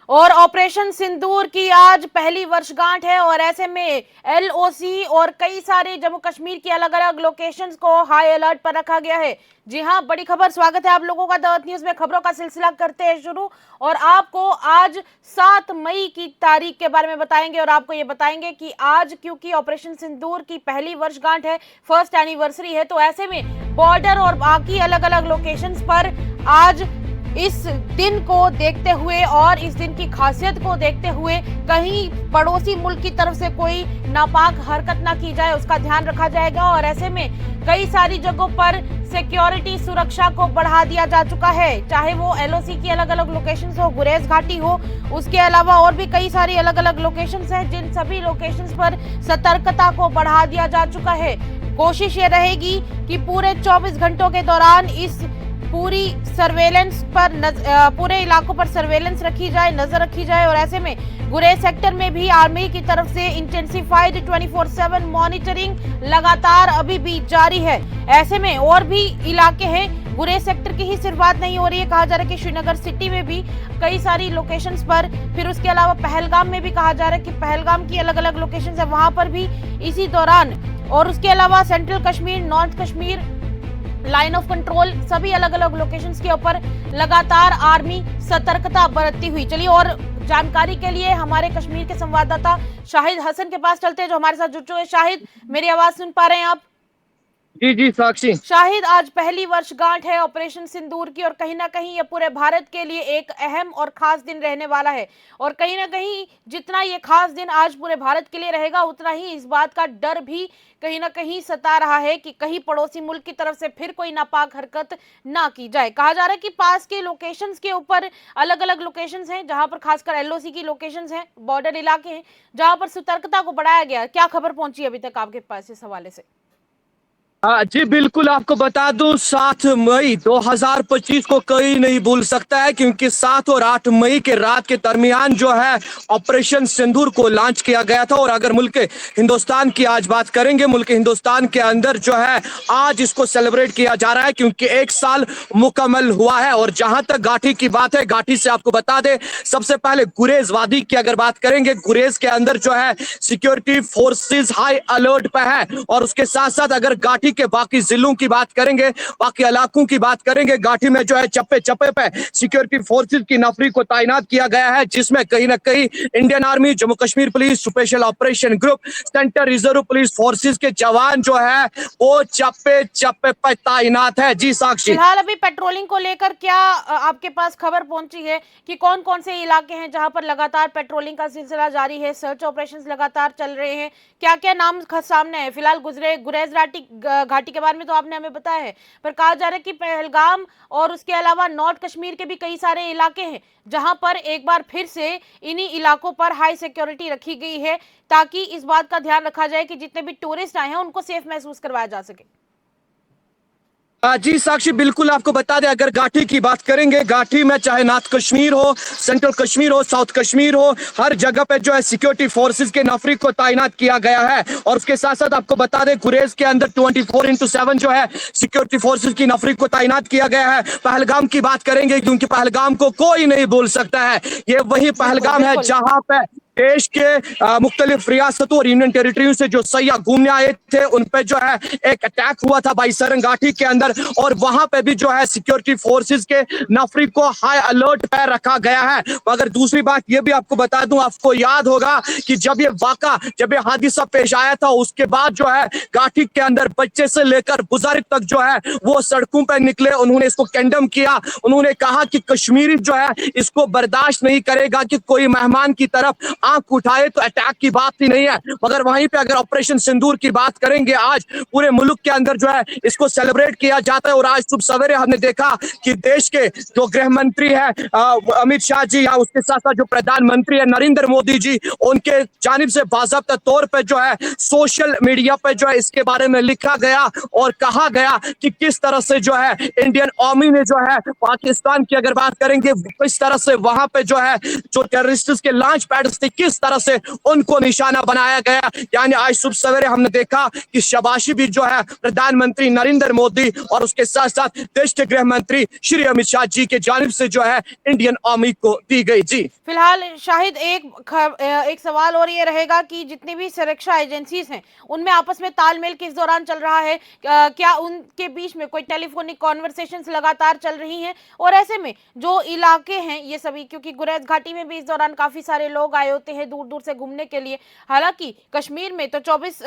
और ऑपरेशन सिंदूर की आज पहली वर्षगांठ है और ऐसे में एलओसी और कई सारे जम्मू कश्मीर की अलग अलग लोकेशंस को हाई अलर्ट पर रखा गया है। जी हां, बड़ी खबर। स्वागत है आप लोगों का द न्यूज में। खबरों का सिलसिला करते हैं शुरू और आपको आज 7 मई की तारीख के बारे में बताएंगे और आपको ये बताएंगे कि आज क्योंकि ऑपरेशन सिंदूर की पहली वर्षगांठ है, फर्स्ट एनिवर्सरी है, तो ऐसे में बॉर्डर और बाकी अलग अलग लोकेशंस पर आज इस दिन को देखते हुए और इस दिन की खासियत को देखते हुए कहीं पड़ोसी मुल्क की तरफ से कोई नापाक हरकत ना की जाए, उसका ध्यान रखा जाएगा। और ऐसे में कई सारी जगहों पर सिक्योरिटी सुरक्षा को बढ़ा दिया जा चुका है, चाहे वो एलओसी की अलग अलग लोकेशंस हो, गुरेज घाटी हो, उसके अलावा और भी कई सारी अलग अलग लोकेशंस हैं, जिन सभी लोकेशंस पर सतर्कता को बढ़ा दिया जा चुका है। कोशिश ये रहेगी कि पूरे 24 घंटों के दौरान इस पूरी सर्वेलेंस पर पूरे इलाकों पर सर्वेलेंस रखी जाए, नजर रखी जाए। और ऐसे में गुरेज सेक्टर में भी आर्मी की तरफ से इंटेंसिफाइड 24/7 मॉनिटरिंग लगातार अभी भी जारी है। ऐसे में और भी इलाके हैं, गुरेज सेक्टर की ही सिर्फ बात नहीं हो रही है, कहा जा रहा है कि श्रीनगर सिटी में भी कई सारी लोकेशंस पर, फिर उसके अलावा पहलगाम में भी कहा जा रहा है कि पहलगाम की अलग अलग लोकेशंस है, वहां पर भी इसी दौरान, और उसके अलावा central Kashmir, north Kashmir, line of control, सभी अलग अलग लोकेशंस के ऊपर लगातार आर्मी सतर्कता बरतती हुई। चलिए और जानकारी के लिए हमारे कश्मीर के संवाददाता शाहिद हसन के पास चलते हैं, जो हमारे साथ जुड़ चुके हैं। शाहिद, मेरी आवाज सुन पा रहे हैं आप? जी जी साक्षी। शाहिद, आज पहली वर्षगांठ है ऑपरेशन सिंदूर की और कहीं ना कहीं ये पूरे भारत के लिए एक अहम और खास दिन रहने वाला है। और कहीं ना कहीं जितना ये खास दिन आज पूरे भारत के लिए रहेगा, उतना ही इस बात का डर भी कहीं ना कहीं सता रहा है कि कहीं पड़ोसी मुल्क की तरफ से फिर कोई नापाक हरकत ना की जाए। कहा जा रहा है कि पास के लोकेशंस के ऊपर अलग अलग लोकेशंस हैं, जहां पर खासकर एलओसी की लोकेशंस हैं, बॉर्डर इलाके हैं, जहां पर सतर्कता को बढ़ाया गया। क्या खबर पहुंची अभी तक आपके पास इस हवाले से? जी बिल्कुल, आपको बता दूं 7 मई 2025 को कोई नहीं भूल सकता है, क्योंकि 7 और 8 मई के रात के दरमियान जो है ऑपरेशन सिंदूर को लॉन्च किया गया था। और अगर मुल्क हिंदुस्तान की आज बात करेंगे, मुल्क हिंदुस्तान के अंदर जो है आज इसको सेलिब्रेट किया जा रहा है, क्योंकि 1 साल मुकम्मल हुआ है। और जहां तक घाटी की बात है, घाटी से आपको बता दें, सबसे पहले गुरेज वादी की अगर बात करेंगे, गुरेज के अंदर जो है सिक्योरिटी फोर्सेस हाई अलर्ट पे है। और उसके साथ साथ अगर घाटी के बाकी जिलों की बात करेंगे, बाकी इलाकों की बात करेंगे, घाटी में जो है चप्पे चप्पे पे सिक्योरिटी फोर्सेस की नफरी को तैनात किया गया है, जिसमें कहीं ना कहीं Indian army, Jammu Kashmir police, special operation group, central reserve police forces के जवान जो है वो चप्पे चप्पे पे तैनात है। जी साक्षी, फिलहाल अभी पेट्रोलिंग को लेकर क्या आपके पास खबर पहुंची है कि कौन कौन से इलाके हैं जहां पर लगातार पेट्रोलिंग का सिलसिला जारी है, सर्च ऑपरेशंस लगातार चल रहे हैं? क्या क्या नाम सामने है? फिलहाल गुरेज घाटी के बारे में तो आपने हमें बताया है, पर कहा जा रहा है कि पहलगाम और उसके अलावा नॉर्थ कश्मीर के भी कई सारे इलाके हैं जहां पर एक बार फिर से इन्हीं इलाकों पर हाई सिक्योरिटी रखी गई है, ताकि इस बात का ध्यान रखा जाए कि जितने भी टूरिस्ट आए हैं उनको सेफ महसूस करवाया जा सके। जी साक्षी, बिल्कुल आपको बता दें, अगर घाटी की बात करेंगे, घाटी में चाहे नॉर्थ कश्मीर हो, सेंट्रल कश्मीर हो, साउथ कश्मीर हो, हर जगह पे जो है सिक्योरिटी फोर्सेस के नफरी को तैनात किया गया है। और उसके साथ साथ आपको बता दें, गुरेज के अंदर 24/7 जो है सिक्योरिटी फोर्सेस की नफरी को तैनात किया गया है। पहलगाम की बात करेंगे, क्योंकि पहलगाम को कोई नहीं भूल सकता है, ये वही पहलगाम है जहां पे देश के मुख्तलिफ रियासतों और यूनियन टेरिटरियों से जो सयाह घूमने आए थे, उन पे जो है एक अटैक हुआ था बाईसरन घाटी के अंदर। और वहां पे भी जो है सिक्योरिटी फोर्सेस के नफरी को हाई अलर्ट पे रखा गया है। मगर दूसरी बात ये भी आपको बता दूं, आपको याद होगा कि जब ये हादसा पेश आया था, उसके बाद जो है घाटी के अंदर बच्चे से लेकर बुजुर्ग तक जो है वो सड़कों पर निकले, उन्होंने इसको कंडेम किया। उन्होंने कहा कि कश्मीरी जो है इसको बर्दाश्त नहीं करेगा कि कोई मेहमान की तरफ आंख उठाए, तो अटैक की बात ही नहीं है। मगर वहीं पे अगर ऑपरेशन सिंदूर की बात करेंगे, आज पूरे मुल्क के अंदर जो है इसको सेलिब्रेट किया जाता है। और आज सुबह सवेरे हमने देखा कि देश के जो गृह मंत्री है अमित शाह जी, या उसके साथ साथ जो प्रधानमंत्री है नरेंद्र मोदी जी, उनके जानिब से बाज़ाब्ता तौर पे जो है सोशल मीडिया पे जो है इसके बारे में लिखा गया और कहा गया कि किस तरह से जो है इंडियन आर्मी ने जो है पाकिस्तान की अगर बात करेंगे, किस तरह से वहां पे जो है जो टेररिस्ट के लॉन्च पैड्स थे कि किस तरह से उनको निशाना बनाया गया। यानी आज सुबह सवेरे हमने देखा कि शाबाशी भी जो है प्रधानमंत्री नरेंद्र मोदी और उसके साथ साथ देश के गृह मंत्री श्री अमित शाह जी के जानिब से जो है इंडियन आर्मी को दी गई। जी फिलहाल शाहिद एक सवाल और ये रहेगा कि जितनी भी सुरक्षा एजेंसीज हैं उनमें आपस में तालमेल किस दौरान चल रहा है, क्या उनके बीच में कोई टेलीफोनिक कॉन्वर्सेशंस लगातार चल रही हैं? और ऐसे में जो इलाके हैं ये सभी, क्योंकि गुरेज घाटी में भी इस दौरान काफी सारे लोग आए होते हैं दूर दूर से घूमने के लिए। हालांकि कश्मीर में तो 24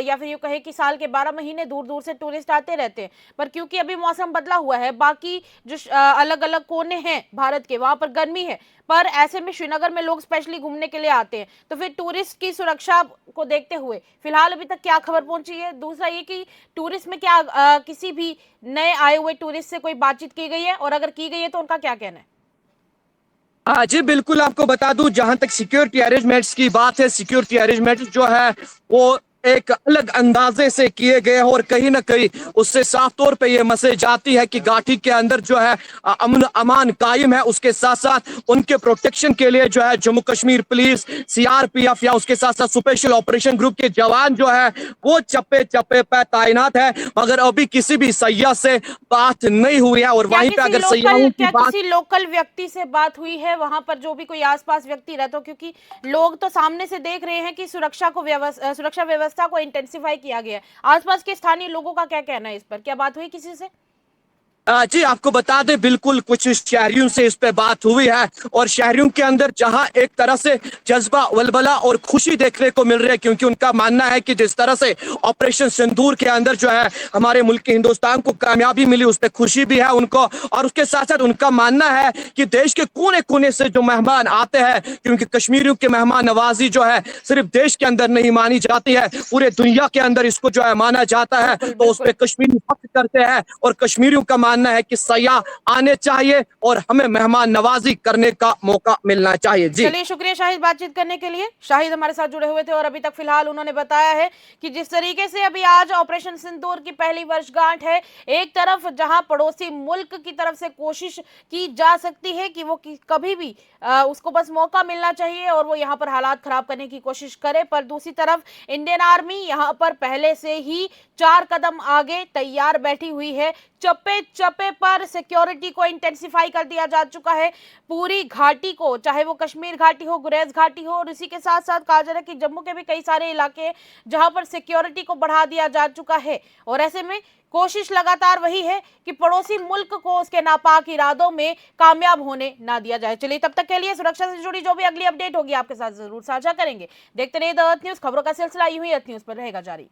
या फिर यूं कहे कि साल के 12 महीने दूर दूर से टूरिस्ट आते रहते हैं, पर क्योंकि अभी मौसम बदला हुआ है, बाकी जो अलग अलग कोने हैं भारत के वहां पर गर्मी है, पर ऐसे में श्रीनगर में लोग स्पेशली घूमने के लिए आते हैं। तो फिर टूरिस्ट की सुरक्षा को देखते हुए फिलहाल अभी तक क्या खबर पहुंची है? दूसरा ये कि टूरिस्ट में क्या किसी भी नए आए हुए टूरिस्ट से कोई बातचीत की गई है, और अगर की गई है तो उनका क्या कहना है? हाँ जी बिल्कुल, आपको बता दूं जहां तक सिक्योरिटी अरेंजमेंट्स की बात है, सिक्योरिटी अरेंजमेंट्स जो है वो एक अलग अंदाजे से किए गए हैं और कहीं ना कहीं उससे साफ तौर पे ये मैसेज आती है कि घाटी के अंदर जो है अमन अमान कायम है। उसके साथ साथ उनके प्रोटेक्शन के लिए जो है जम्मू कश्मीर पुलिस, सीआरपीएफ या उसके साथ साथ स्पेशल ऑपरेशन ग्रुप के जवान जो है वो चप्पे चप्पे पे तैनात है। मगर अभी किसी भी सैयाह से बात नहीं हुई है। और वहीं पे अगर सैयाहों की बात, किसी लोकल व्यक्ति से बात हुई है वहां पर, जो भी कोई आसपास व्यक्ति रहता हो? क्योंकि लोग तो सामने से देख रहे हैं कि सुरक्षा व्यवस्था को इंटेंसिफाई किया गया है। आसपास के स्थानीय लोगों का क्या कहना है इस पर? क्या बात हुई किसी से? जी आपको बता दें बिल्कुल कुछ शहरियों से इस पे बात हुई है और शहरियों के अंदर जहां एक तरह से जज्बा वलबला और खुशी देखने को मिल रही है, क्योंकि उनका मानना है कि जिस तरह से ऑपरेशन सिंदूर के अंदर जो है हमारे मुल्क के हिंदुस्तान को कामयाबी मिली, उस पर खुशी भी है उनको। और उसके साथ साथ उनका मानना है कि देश के कोने कोने से जो मेहमान आते हैं, क्योंकि कश्मीरियों की मेहमान नवाजी जो है सिर्फ देश के अंदर नहीं मानी जाती है, पूरे दुनिया के अंदर इसको जो है माना जाता है। तो उस पर कश्मीरी फख्र करते हैं और कश्मीरियों का मानना है कि सयाह आने चाहिए और हमें मेहमान नवाजी करने का मौका मिलना चाहिए। जी चलिए, शुक्रिया शाहिद बातचीत करने के लिए। शाहिद हमारे साथ जुड़े हुए थे और अभी तक फिलहाल उन्होंने बताया है कि जिस तरीके से अभी आज ऑपरेशन सिंदूर की पहली वर्षगांठ है, एक तरफ जहां पड़ोसी मुल्क की तरफ से कोशिश की जा सकती है कि वो कभी भी उसको बस मौका मिलना चाहिए और वो यहाँ पर हालात खराब करने की कोशिश करे, पर दूसरी तरफ इंडियन आर्मी यहाँ पर पहले से ही 4 कदम आगे तैयार बैठी हुई है। चप्पे चप्पे पर सिक्योरिटी को इंटेंसिफाई कर दिया जा चुका है। पूरी घाटी को, चाहे वो कश्मीर घाटी हो, गुरेज घाटी हो, और इसी के साथ साथ कहा जा रहा है कि जम्मू के भी कई सारे इलाके हैं जहां पर सिक्योरिटी को बढ़ा दिया जा चुका है। और ऐसे में कोशिश लगातार वही है कि पड़ोसी मुल्क को उसके नापाक इरादों में कामयाब होने ना दिया जाए। चलिए, तब तक के लिए सुरक्षा से जुड़ी जो भी अगली अपडेट होगी आपके साथ जरूर साझा करेंगे। देखते रहिए द अर्थ न्यूज, खबरों का सिलसिला यूं ही अर्थ न्यूज पर रहेगा जारी।